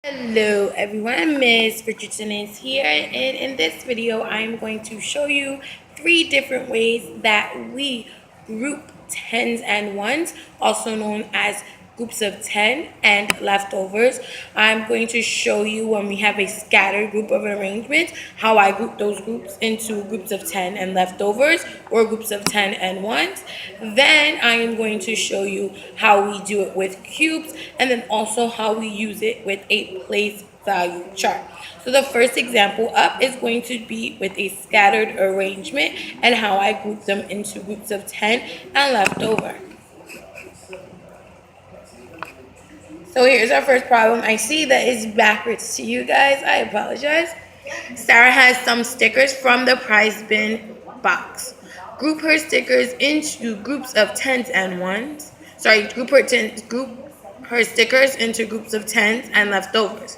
Hello everyone, Miss Richardson is here, and in this video I'm going to show you 3 different ways that we group tens and ones, also known as groups of 10 and leftovers. I'm going to show you when we have a scattered group of arrangements, how I group those groups into groups of 10 and leftovers or groups of 10 and ones. Then I am going to show you how we do it with cubes, and then also how we use it with a place value chart. So the first example up is going to be with a scattered arrangement and how I group them into groups of 10 and leftover. So here's our first problem. I see that it's backwards to you guys. I apologize. Sarah has some stickers from the prize bin box. Group her stickers into groups of tens and ones. Group her stickers into groups of tens and leftovers.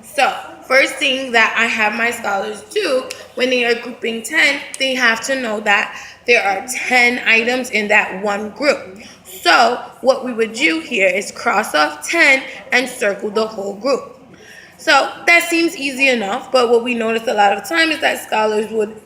So, first thing that I have my scholars do when they are grouping 10, they have to know that there are 10 items in that one group. So, what we would do here is cross off 10 and circle the whole group. So, that seems easy enough, but what we notice a lot of time is that scholars would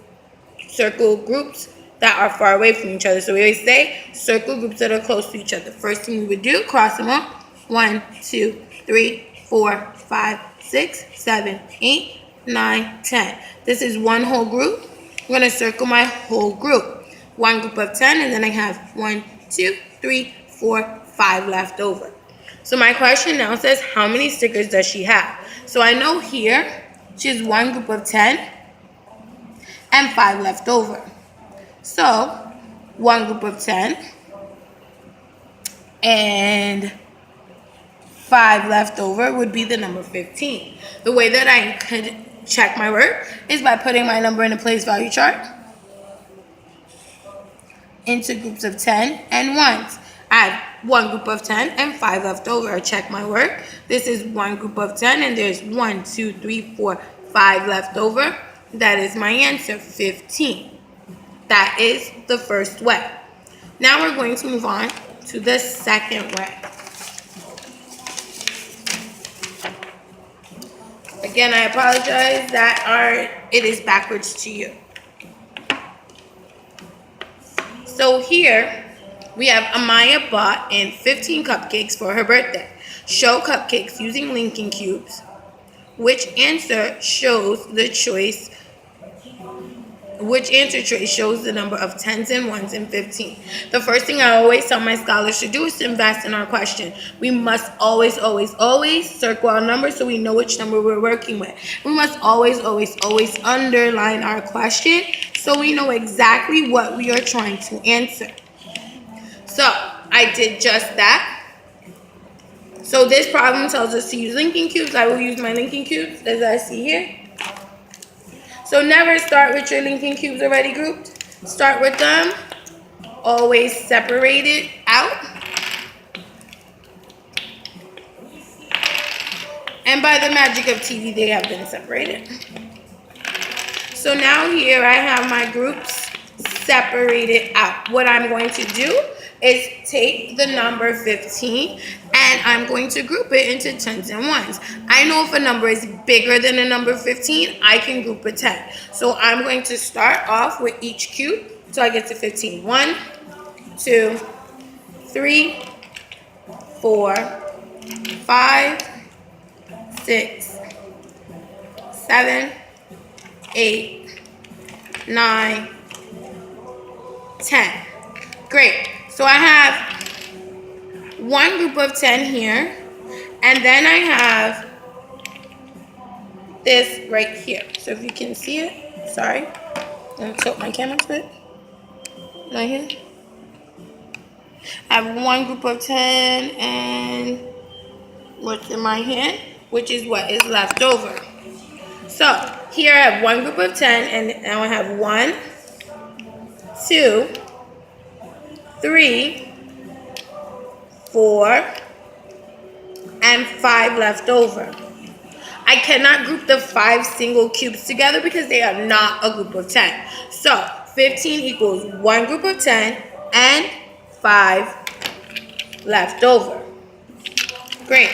circle groups that are far away from each other. So we always say circle groups that are close to each other. First thing we would do, cross them off. 1, 2, 3, 4, 5, 6, 7, 8, 9, 10. This is one whole group. I'm going to circle my whole group. One group of 10, and then I have 1, 2, 3, 4, 5 left over. So my question now says, how many stickers does she have? So I know here she has one group of 10 and 5 left over. So one group of 10 and 5 left over would be the number 15. The way that I could check my work is by putting my number in a place value chart into groups of 10 and ones. I have one group of 10 and 5 left over. I check my work. This is one group of 10 and there's 1, 2, 3, 4, 5 left over. That is my answer, 15. That is the first way. Now we're going to move on to the second way. Again, I apologize that it is backwards to you. So here we have Amaya bought in 15 cupcakes for her birthday. Show cupcakes using Lincoln cubes. Which answer choice shows the number of tens and ones in 15? The first thing I always tell my scholars to do is to invest in our question. We must always circle our number so we know which number we're working with. We must always underline our question so we know exactly what we are trying to answer. So I did just that. So this problem tells us to use Lincoln cubes. I will use my Lincoln cubes as I see here. So never start with your Lincoln cubes already grouped. Start with them. Always separate it out. And by the magic of TV, they have been separated. So now here I have my groups separated out. What I'm going to do is take the number 15 and I'm going to group it into tens and ones. I know if a number is bigger than a number 15, I can group a 10. So I'm going to start off with each cube so I get to 15. 1, 2, 3, 4, 5, 6, 7, 8, 9, 10. Great. So I have one group of 10 here, and then I have this right here. So if you can see it, sorry, I'm going to tilt my camera a bit. Right here. I have one group of 10 and what's in my hand, which is what is left over. So here I have one group of 10, and now I have 1, 2, 3, 4, and 5 left over. I cannot group the 5 single cubes together because they are not a group of 10. So 15 equals one group of 10 and 5 left over. Great.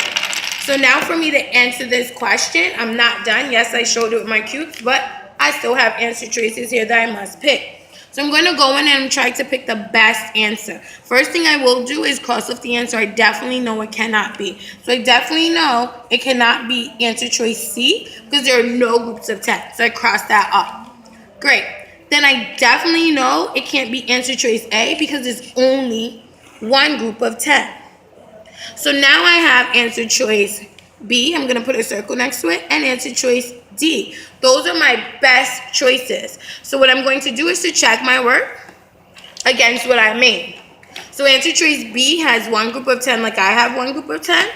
So now for me to answer this question, I'm not done. Yes, I showed it with my cubes, but I still have answer choices here that I must pick. So I'm going to go in and try to pick the best answer. First thing I will do is cross off the answer I definitely know it cannot be. So I definitely know it cannot be answer choice C because there are no groups of 10. So I cross that off. Great. Then I definitely know it can't be answer choice A because there's only one group of 10. So now I have answer choice B. I'm going to put a circle next to it. And answer choice D. Those are my best choices. So what I'm going to do is to check my work against what I made. So answer choice B has one group of 10 like I have one group of 10.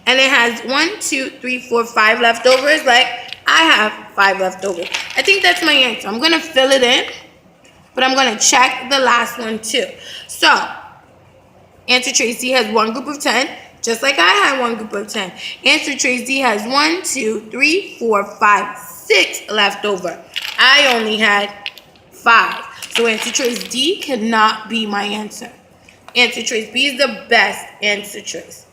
And it has 1, 2, 3, 4, 5 leftovers like I have 5 leftovers. I think that's my answer. I'm going to fill it in. But I'm going to check the last one too. So answer choice C has one group of 10, just like I had one group of 10. Answer choice D has 1, 2, 3, 4, 5, 6 left over. I only had 5. So answer choice D cannot be my answer. Answer choice B is the best answer choice.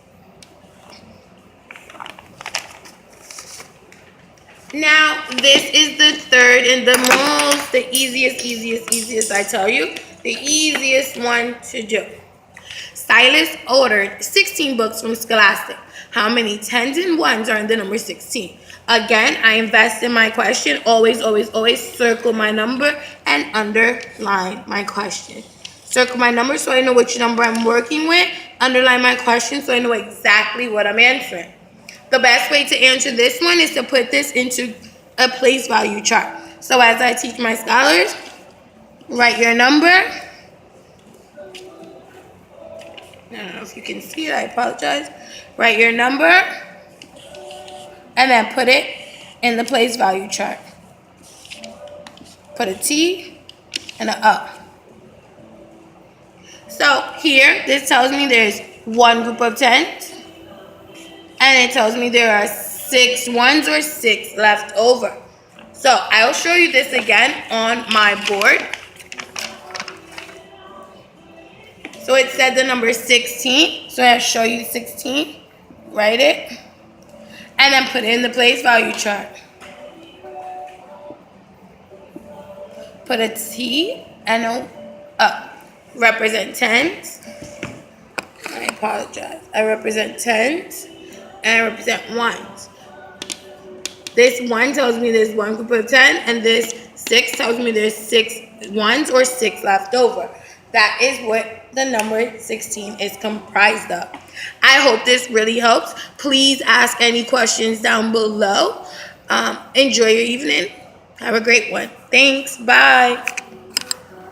Now, this is the third and the easiest, I tell you. The easiest one to do. Silas ordered 16 books from Scholastic. How many 10s and 1s are in the number 16? Again, I invest in my question. Always circle my number and underline my question. Circle my number so I know which number I'm working with. Underline my question so I know exactly what I'm answering. The best way to answer this one is to put this into a place value chart. So as I teach my scholars, write your number. I don't know if you can see it, I apologize. Write your number and then put it in the place value chart. Put a T and a up. So here, this tells me there's one group of 10s. And it tells me there are 6 1s or 6 left over. So I'll show you this again on my board. So it said the number 16. So I'll show you 16. Write it. And then put it in the place value chart. Put a T and a up. Represent 10s. I apologize. I represent 10s. And I represent 1s. This 1 tells me there's one group of 10, and this 6 tells me there's 6 1s or 6 left over. That is what the number 16 is comprised of. I hope this really helps. Please ask any questions down below. Enjoy your evening. Have a great one. Thanks. Bye.